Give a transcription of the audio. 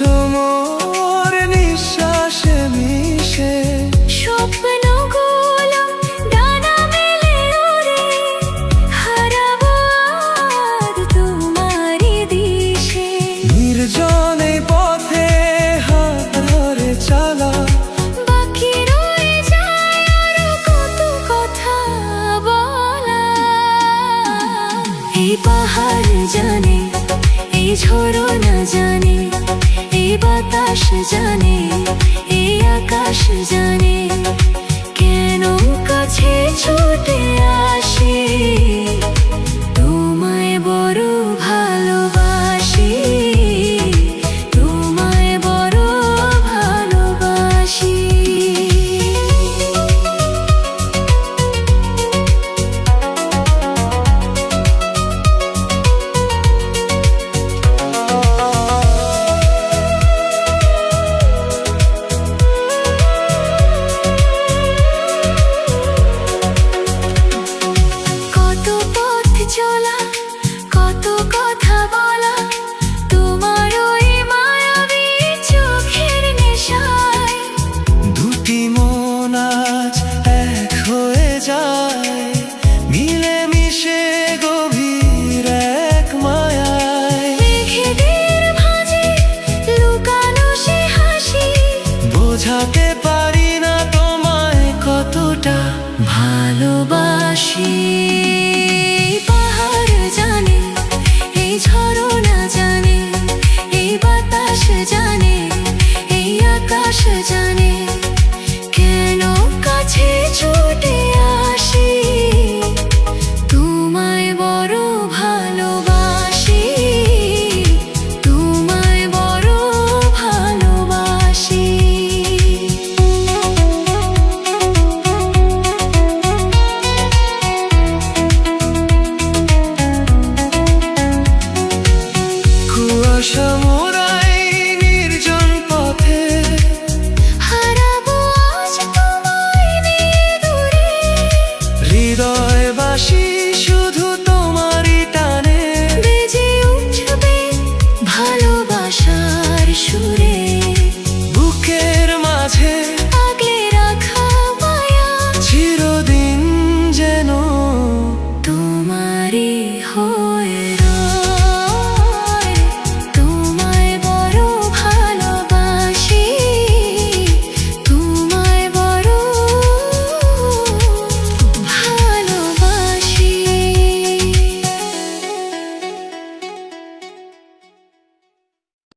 আছো মোর নিঃশ্বাসে মিশে, স্বপ্নগুলো ডানা মেলে ওরে, হারাবো আজ তোমারই দিশে। নির্জনে পথে হাত ধরে চলা, বাকি রয়ে যায় আরো কত কথা বলা। এই পাহাড় জানে, এই ঝরনা জানে, এই বাতাস জানে, এই আকাশ জানে, কেন কাছে ছুটে আসি, তোমায় বড় ভালোবাসি, তোমায় বড় ভালোবাসি। কত পথ চলা, কত কথা বলা, তোমার ওই মায়াবী চোখের নেশায়। দুটি মন আজ এক হয়ে যায়, মিলে মিশে গভীর এক মায়ায়। মেঘেদের ভাঁজে লুকানো সে হাসি, বোঝাতে পারি না তোমায় কতটা ভালোবাসি।